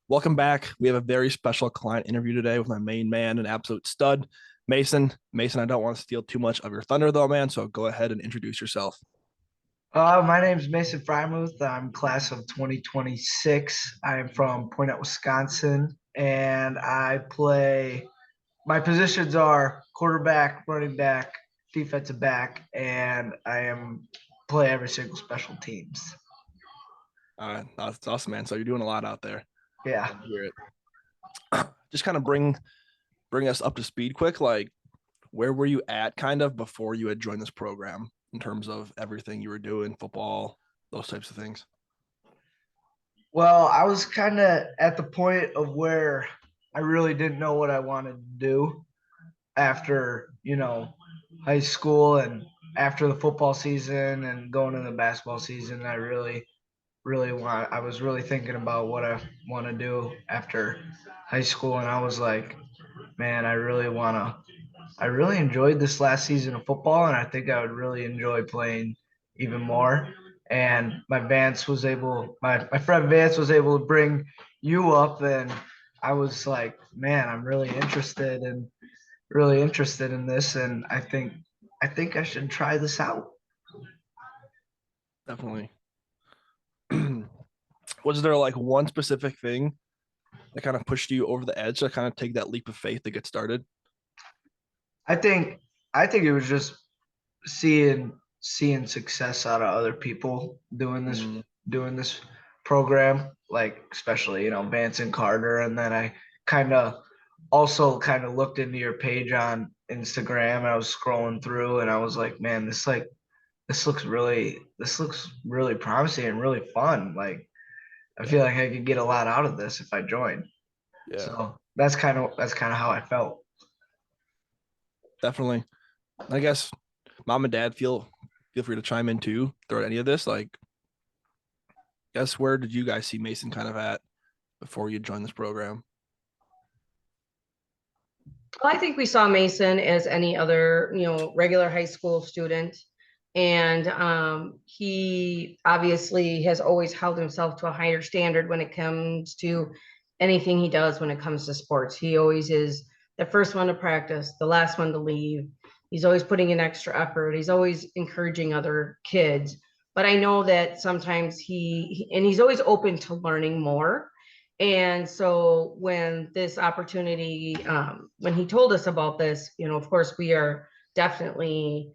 Welcome back. We have a very special client interview today with my main man, an absolute stud, Mason. Mason, I don't want to steal too much of your thunder, though, man. So go ahead and introduce yourself. My name is Mason Frymuth. I'm class of 2026. I am from Poinette, Wisconsin, and my positions are quarterback, running back, defensive back, and play every single special teams. That's awesome, man. So you're doing a lot out there. Yeah. Love to hear it. Just kind of bring us up to speed quick. Like, where were you at kind of before you had joined this program in terms of everything you were doing, football, those types of things? Well, I was kind of at the point of where I really didn't know what I wanted to do after, high school and after the football season and going into the basketball season. I was really thinking about what I want to do after high school. And I was like, man, I really enjoyed this last season of football. And I think I would really enjoy playing even more. And my friend Vance was able to bring you up. And I was like, man, I'm really interested in this. And I think I should try this out. Definitely. Was there like one specific thing that kind of pushed you over the edge to kind of take that leap of faith to get started? I think I think it was just seeing success out of other people Mm, doing this program, like especially Vance and Carter, and then I kind of kind of looked into your page on Instagram, and I was scrolling through, and I was like, man, this looks really promising and really fun. Like I yeah, feel like I could get a lot out of this if I joined. yeah, So that's kind of how I felt. definitely. I guess mom and dad feel free to chime in too throughout any of this. Like, guess where did you guys see Mason kind of at before you joined this program? Well, I think we saw Mason as any other, regular high school student. And he obviously has always held himself to a higher standard when it comes to anything he does when it comes to sports. He always is the first one to practice, the last one to leave. He's always putting in extra effort. He's always encouraging other kids. But I know that sometimes and he's always open to learning more. And so when this opportunity, when he told us about this, of course, we are definitely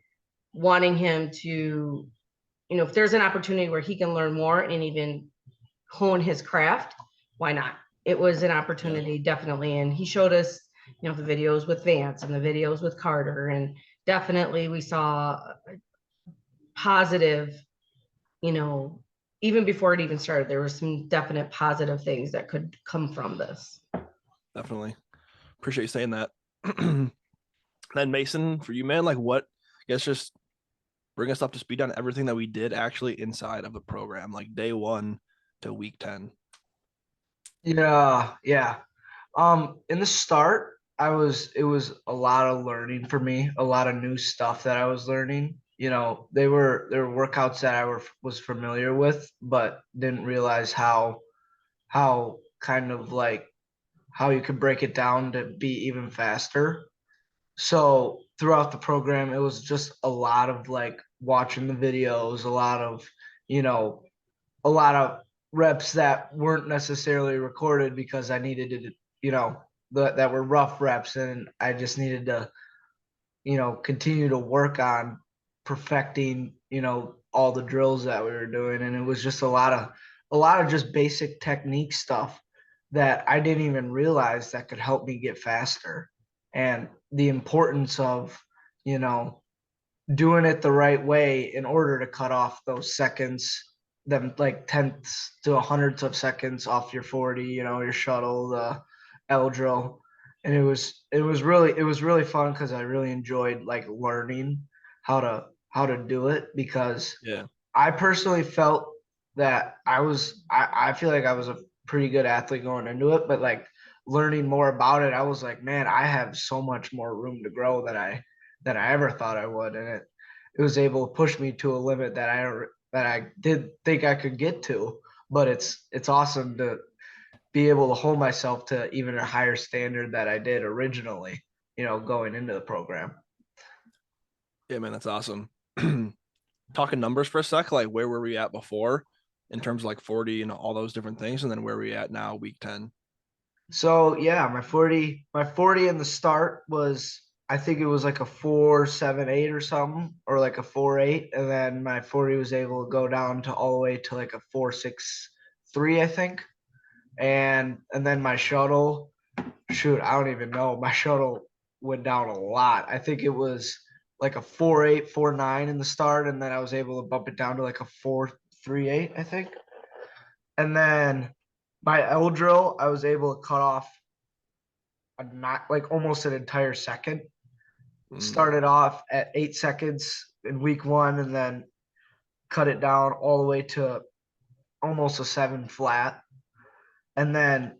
wanting him to, if there's an opportunity where he can learn more and even hone his craft, why not? It was an Yeah, opportunity, definitely. And he showed us, the videos with Vance and the videos with Carter. And definitely we saw positive, you know, even before it even started, there were some definite positive things that could come from this. definitely. Appreciate you saying that. Then Mason, for you, man, like what? I guess just bring us up to speed on everything that we did actually inside of the program, like day one to week 10. Yeah, yeah. In the start, it was a lot of learning for me, a lot of new stuff that I was learning. They were workouts that was familiar with, but didn't realize how kind of like how you could break it down to be even faster. So throughout the program, it was just a lot of like watching the videos, you know, a lot of reps that weren't necessarily recorded because I needed to, that were rough reps, and I just needed to, continue to work on perfecting, all the drills that we were doing, and it was just a lot of just basic technique stuff that I didn't even realize that could help me get faster, and the importance of, you know, doing it the right way in order to cut off those seconds, them like tenths to hundredths of seconds off your 40, your shuttle, the L drill. And it was really fun because I really enjoyed like learning how to do it, because Yeah, I personally felt that I feel like I was a pretty good athlete going into it, but like learning more about it, I was like, man, I have so much more room to grow than I ever thought I would. And it was able to push me to a limit that I did think I could get to. But it's awesome be able to hold myself to even a higher standard that I did originally, going into the program. Yeah, man, that's awesome. Talking numbers for a sec, like where were we at before in terms of like 40 and all those different things, and then where are we at now, week 10? So yeah, my 40 in the start was, I think it was like a 4.78 or something, or like a 4.8, and then my 40 was able to go down to all the way to like a 4.63, I think. And then my shuttle, shoot, I don't even know. My shuttle went down a lot. I think it was like a 4.8, 4.9 in the start, and then I was able to bump it down to like a 4.38, I think. And then my L drill, I was able to cut off not like almost an entire second. Started off at 8 seconds in week 1, and then cut it down all the way to almost a 7 flat. And then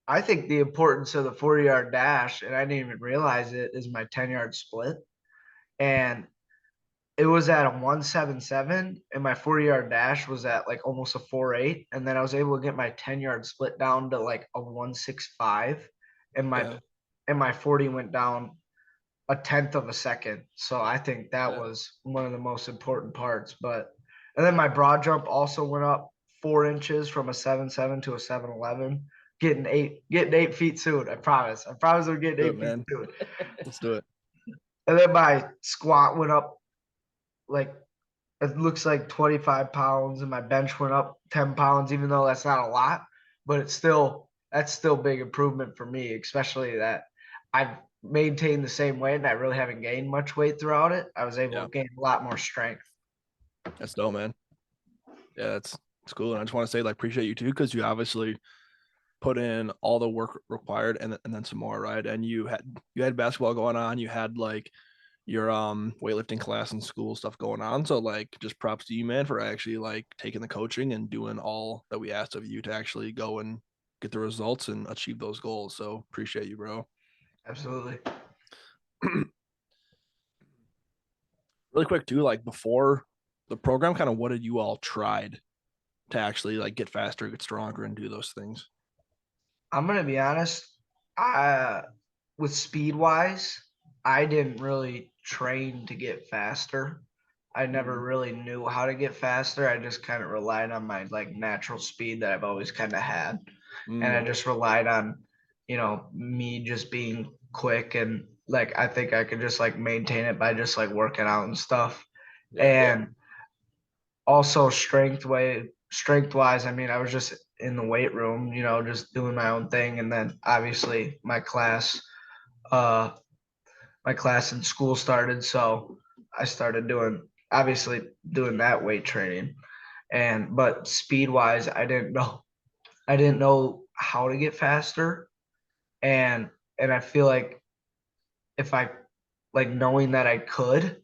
I think the importance of the 40-yard dash, and I didn't even realize it, is my 10-yard split. And it was at a 1.77, and my 40-yard dash was at like almost a 4.8. And then I was able to get my 10-yard split down to like a 1.65. And my Yeah. and my 40 went down a tenth of a second. So I think that Yeah. was one of the most important parts. And then my broad jump also went up 4 inches from a 7.7 to a 7.11. Getting 8 feet soon. I promise. I promise I'm getting Do it, 8 feet man. soon. Let's do it. And then my squat went up like, it looks like 25 pounds, and my bench went up 10 pounds, even though that's not a lot, but that's still big improvement for me, especially that I've maintained the same weight and I really haven't gained much weight throughout it. I was able Yeah. to gain a lot more strength. That's dope, man. Yeah, that's cool. And I just want to say, like, appreciate you too, because you obviously put in all the work required and then some more, right? And you had basketball going on, you had like your weightlifting class and school stuff going on. So like just props to you, man, for actually like taking the coaching and doing all that we asked of you to actually go and get the results and achieve those goals. So appreciate you, bro. Absolutely. Really quick too, like before the program, kind of what did you all tried to actually like get faster, get stronger, and do those things? I'm gonna be honest. I with speed wise, I didn't really train to get faster. I never really knew how to get faster. I just kind of relied on my like natural speed that I've always kind of had. And I just relied on, me just being quick, and like I think I could just like maintain it by just like working out and stuff. Yeah. And also strength wise, I mean, I was just in the weight room, just doing my own thing. And then obviously uh my class in school started, so I started doing that weight training. But speed wise, I didn't know how to get faster. And I feel like if I like knowing that I could,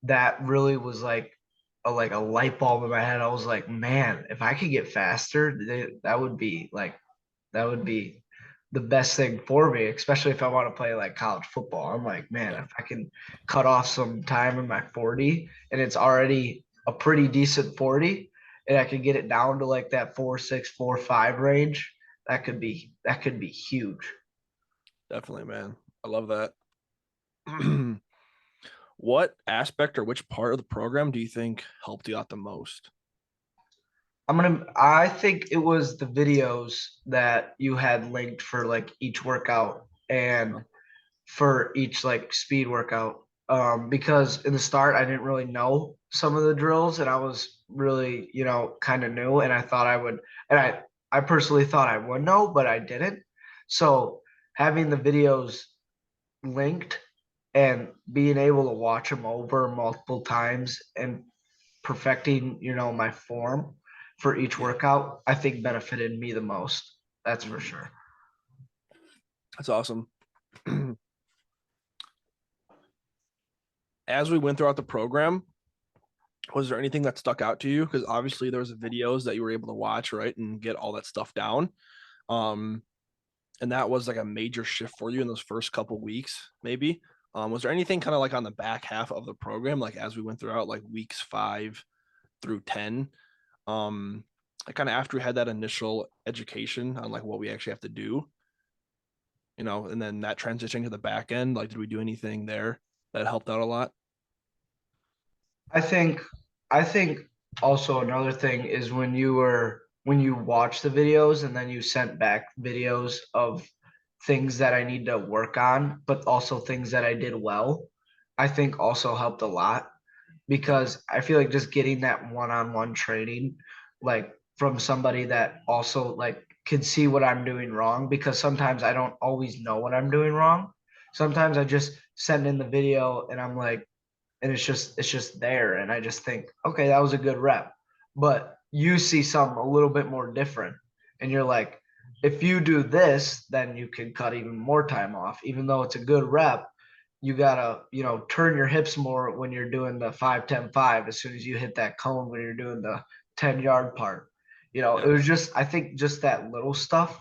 that really was like a light bulb in my head. I was like, man, if I could get faster, that would be the best thing for me, especially if I want to play like college football. I'm like, man, Yeah. if I can cut off some time in my 40, and it's already a pretty decent 40, and I could get it down to like that 4.6, 4.5 range, that could be huge. Definitely, man. I love that. What aspect or which part of the program do you think helped you out the most? I think it was the videos that you had linked for like each workout and for each like speed workout. Because in the start I didn't really know some of the drills, and I was really, kind of new, and I personally thought I would know, but I didn't. So having the videos linked and being able to watch them over multiple times and perfecting, my form for each Yeah. workout, I think benefited me the most. That's for Mhm. sure. That's awesome. As we went throughout the program, was there anything that stuck out to you? Because obviously there was videos that you were able to watch, right, and get all that stuff down. Um, and that was like a major shift for you in those first couple weeks, maybe. Was there anything kind of like on the back half of the program, like as we went throughout like weeks 5 through 10, um, kind of after we had that initial education on like what we actually have to do, and then that transition to the back end, like, did we do anything there that helped out a lot? I think I think also another thing is when you watch the videos and then you sent back videos of things that I need to work on, but also things that I did well, I think also helped a lot because I feel like just getting that one-on-one training, like from somebody that also like can see what I'm doing wrong, because sometimes I don't always know what I'm doing wrong. Sometimes I just send in the video and I'm like, and it's just there, and I just think, okay, that was a good rep. But you see something a little bit more different, and you're like, if you do this, then you can cut even more time off, even though it's a good rep. You gotta, turn your hips more when you're doing the 5-10-5 as soon as you hit that cone when you're doing the 10-yard part. Yeah. It was just, I think, just that little stuff.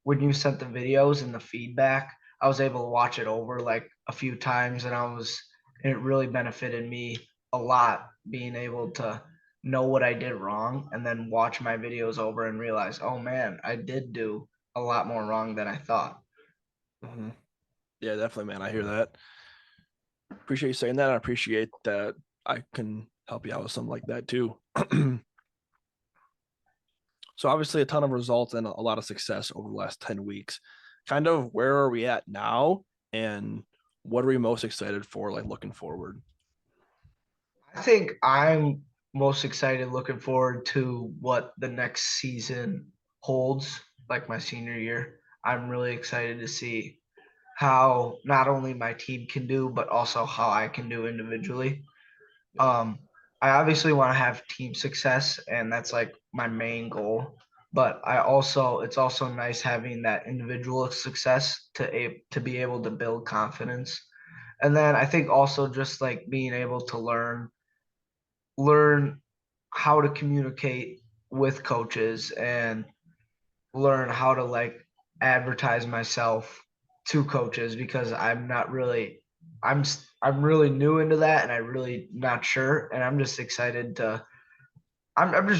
When you sent the videos and the feedback, I was able to watch it over like a few times, and it really benefited me a lot being able to know what I did wrong and then watch my videos over and realize, oh man, I did do a lot more wrong than I thought. Mhm. Yeah, definitely, man. I hear that. Appreciate you saying that. I appreciate that I can help you out with something like that too. So obviously a ton of results and a lot of success over the last 10 weeks. Kind of where are we at now and what are we most excited for, like, looking forward? I think I'm most excited looking forward to what the next season holds, like my senior year. I'm really excited to see how not only my team can do, but also how I can do individually. Um, I obviously want to have team success, and that's like my main goal. But it's also nice having that individual success to be able to build confidence. And then I think also just like being able to learn how to communicate with coaches and learn how to like advertise myself to coaches, because I'm really new into that, and I really not sure, and I'm just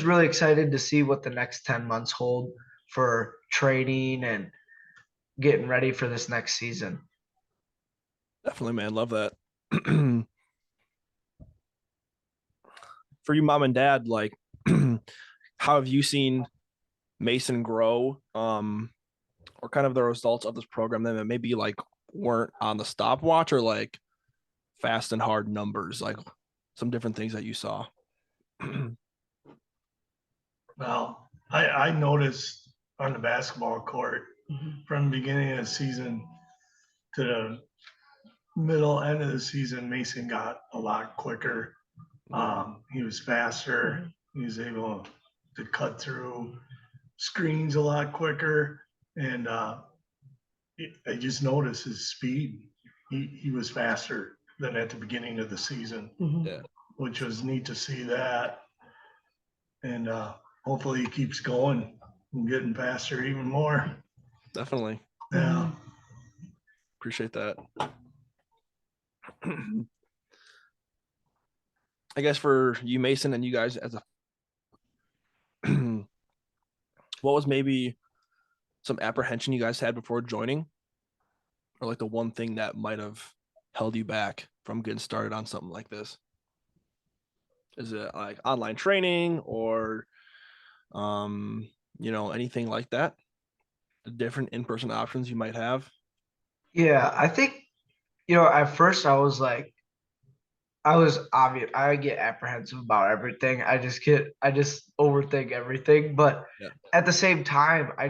really excited to see what the next 10 months hold for training and getting ready for this next season. Definitely, man. Love that. For you, mom and dad, like, how have you seen Mason grow? Or kind of the results of this program that maybe like weren't on the stopwatch, or like fast and hard numbers, like some different things that you saw. Well, I noticed on the basketball court from the beginning of the season to the middle end of the season, Mason got a lot quicker. He was faster. He was able to cut through screens a lot quicker. And I just noticed his speed. He was faster than at the beginning of the season, Yeah, which was neat to see that. And hopefully he keeps going and getting faster even more. definitely. Yeah. Appreciate that. I guess for you, Mason, and you guys as a what was maybe some apprehension you guys had before joining, or like the one thing that might have held you back from getting started on something like this? Is it like online training or anything like that? The different in-person options you might have? Yeah, I think, at first I was obvious. I get apprehensive about everything. I just overthink everything. But Yeah. at the same time, I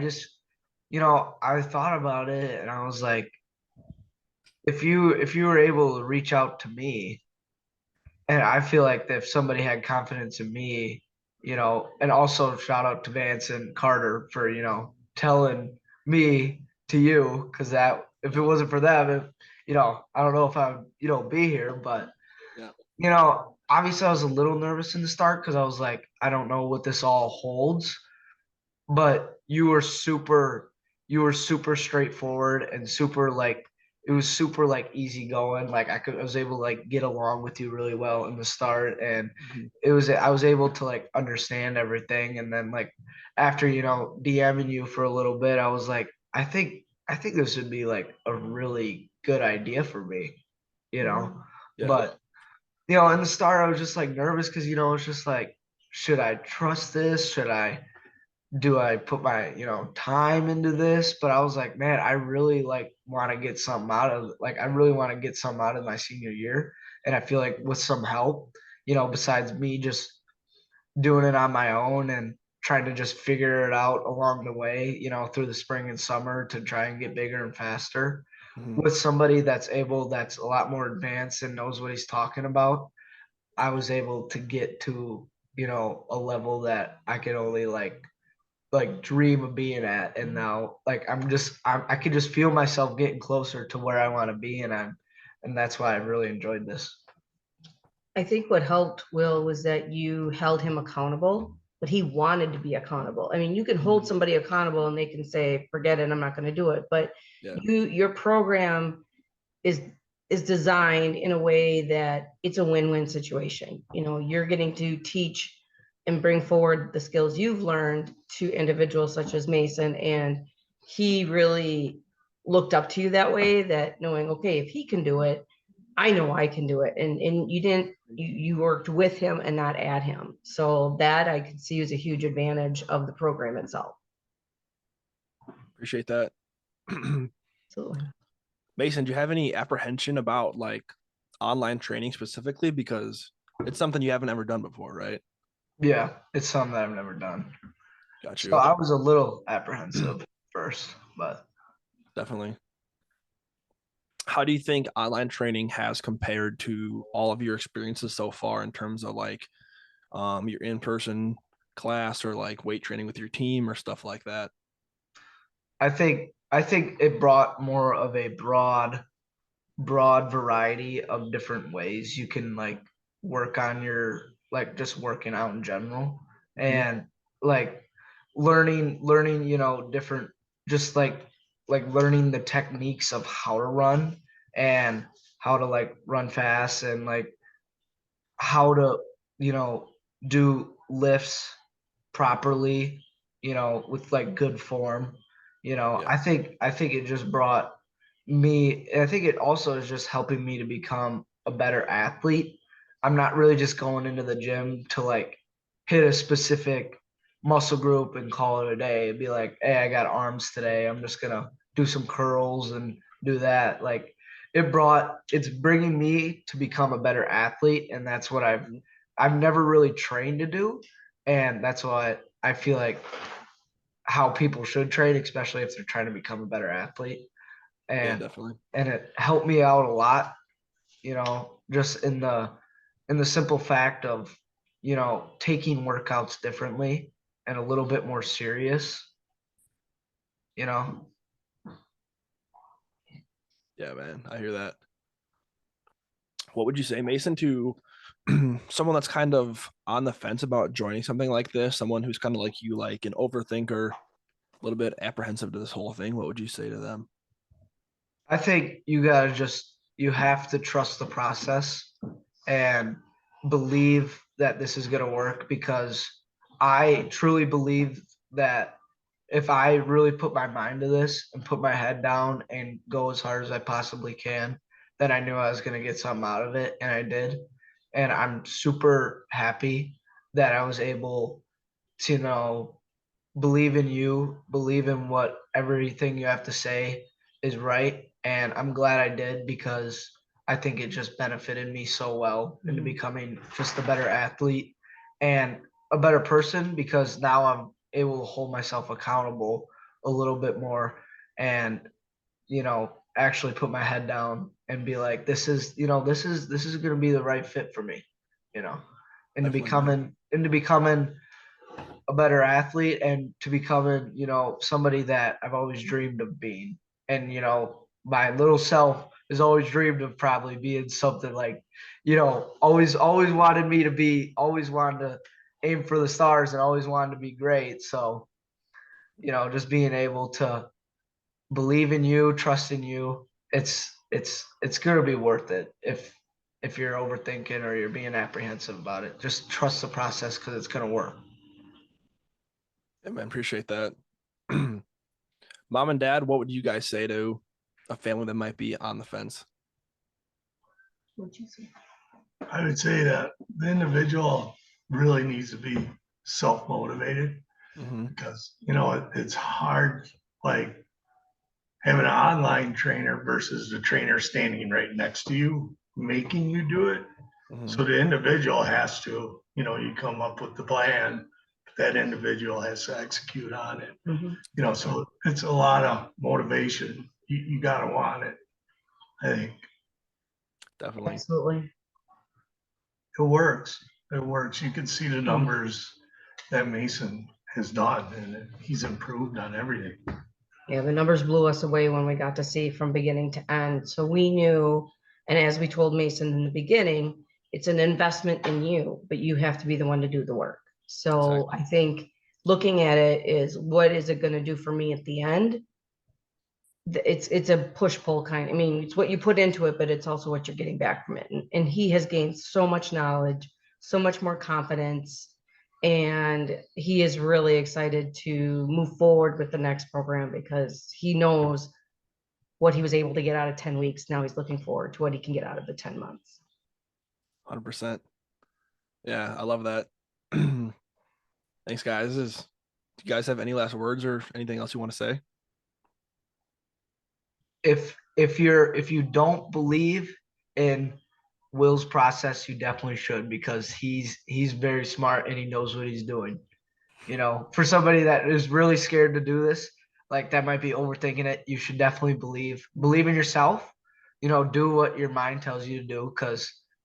thought about it, and I was like, if you were able to reach out to me, and I feel like if somebody had confidence in me, and also shout out to Vance and Carter for, telling me to you, because that if it wasn't for them, I don't know if I would, be here, but Yeah. obviously I was a little nervous in the start because I was like, I don't know what this all holds. But you were super straightforward and super like it was super like easy going. Like I was able to like get along with you really well in the start, and Mhm. I was able to like understand everything. And then like after, you know, DMing you for a little bit, I was like, I think this would be like a really good idea for me, you know. Yeah. But you know, in the start, I was just like nervous because, you know, it's just like, should I trust this? Should I do I put my, you know, time into this? But I was like, man, I really like want to get something out of like I really want to get something out of my senior year. And I feel like with some help, you know, besides me just doing it on my own and trying to just figure it out along the way, you know, through the spring and summer to try and get bigger and faster Mhm. with somebody that's a lot more advanced and knows what he's talking about. I was able to get to, you know, a level that I could only like dream of being at. And now like I could just feel myself getting closer to where I want to be. And that's why I really enjoyed this. I think what helped Will was that you held him accountable, but he wanted to be accountable. I mean, you can hold somebody accountable and they can say, forget it, I'm not going to do it. But Yeah. your program is designed in a way that it's a win-win situation. You know, you're getting to teach and bring forward the skills you've learned to individuals such as Mason, and he really looked up to you that way, that knowing, okay, if he can do it, I know I can do it. And you didn't, you worked with him and not at him. So that I could see as a huge advantage of the program itself. Appreciate that. Absolutely. Mason, do you have any apprehension about like online training specifically? Because it's something you haven't ever done before, right? Yeah, it's something that I've never done. Got So you. I was a little apprehensive first, but Definitely. How do you think online training has compared to all of your experiences so far in terms of like your in-person class or like weight training with your team or stuff like that? I think it brought more of a broad variety of different ways you can like work on your like just working out in general. Mhm. And like learning, you know, different just like learning the techniques of how to run and how to like run fast and like how to, you know, do lifts properly, you know, with like good form. You know, Yeah. I think it just brought me, I think it also is just helping me to become a better athlete. I'm not really just going into the gym to like hit a specific muscle group and call it a day. It'd be like, hey, I got arms today. I'm just gonna do some curls and do that. Like it's bringing me to become a better athlete, and that's what Mhm. I've never really trained to do. And that's what I feel like how people should train, especially if they're trying to become a better athlete. Yeah, And definitely. it helped me out a lot, you know, just in the simple fact of, you know, taking workouts differently and a little bit more serious, you know. Yeah, man. I hear that. What would you say, Mason, to someone that's kind of on the fence about joining something like this, someone who's kind of like you, like an overthinker, a little bit apprehensive to this whole thing? What would you say to them? I think you have to trust the process and believe that this is going to work, because I truly believe that if I really put my mind to this and put my head down and go as hard as I possibly can, then I knew I was going to get something out of it, and I did. And I'm super happy that I was able to, you know, believe in you, believe in what everything you have to say is right. And I'm glad I did, because I think it just benefited me so well into becoming just a better athlete and a better person, because now I'm able to hold myself accountable a little bit more and, you know, actually put my head down and be like, this is, you know, this is going to be the right fit for me, you know, Definitely, man. into becoming a better athlete and to becoming, you know, somebody that I've always dreamed of being. And, you know, my little self has always dreamed of probably being something like, you know, always wanted me to be, always wanted to aim for the stars and always wanted to be great. So, you know, just being able to believe in you, trust in you, it's gonna be worth it if you're overthinking or you're being apprehensive about it. Just trust the process because it's gonna work. Yeah, man, appreciate that. Mom and dad, what would you guys say to a family that might be on the fence? What'd you say? I would say that the individual really needs to be self-motivated Mm-hmm. because, it's hard, like having an online trainer versus the trainer standing right next to you, making you do it. Mm-hmm. So the individual has to, you come up with the plan, but that individual has to execute on it. Mhm. So it's a lot of motivation. You gotta want it. I think Definitely. Absolutely. it works. It works. You can see Hmm. the numbers that Mason has done, and he's improved on everything. Yeah, the numbers blew us away when we got to see from beginning to end. So we knew, and as we told Mason in the beginning, it's an investment in you, but you have to be the one to do the work. So I think looking at it is what is it going to do for me at the end? It's a push-pull kind. I mean, it's what you put into it, but it's also what you're getting back from it. And he has gained so much knowledge, so much more confidence, and he is really excited to move forward with the next program because he knows what he was able to get out of 10 weeks. Now he's looking forward to what he can get out of the 10 months. 100%. Yeah, I love that. Thanks, guys. Do you guys have any last words or anything else you want to say? If you don't believe in Will's process, you definitely should because he's very smart and he knows what he's doing. For somebody that is really scared to do this, like that might be overthinking it, you should definitely believe in yourself. Do what your mind tells you to do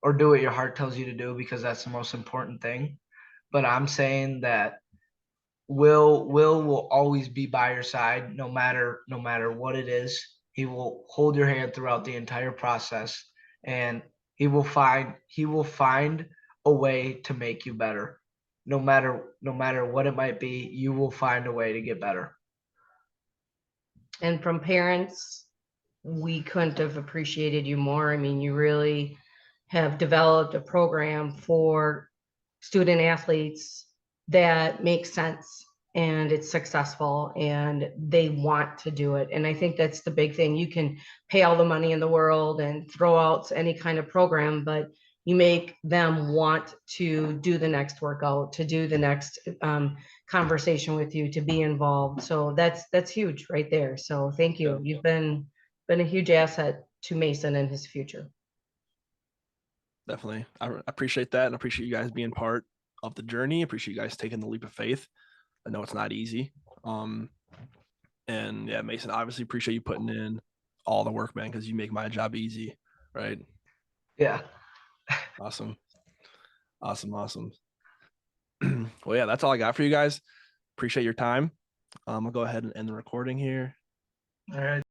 or do what your heart tells you to do because that's the most important thing. But I'm saying that Will always be by your side no matter what it is. He will hold your hand throughout the entire process and he will find a way to make you better. No matter what it might be, you will find a way to get better. And from parents, we couldn't have appreciated you more. I mean, you really have developed a program for student athletes that makes sense and it's successful and they want to do it. And I think that's the big thing. You can pay all the money in the world and throw out any kind of program, but you make them want to do the next workout, to do the next conversation with you, to be involved. So that's huge right there. So thank you. Yeah. You've been a huge asset to Mason and his future. Definitely. I appreciate that and appreciate you guys being part of the journey. Appreciate you guys taking the leap of faith. I know it's not easy. And yeah, Mason, obviously appreciate you putting in all the work, man, because you make my job easy. Right. Yeah. Awesome. Awesome. Well, yeah, that's all I got for you guys. Appreciate your time. I'll go ahead and end the recording here. All right.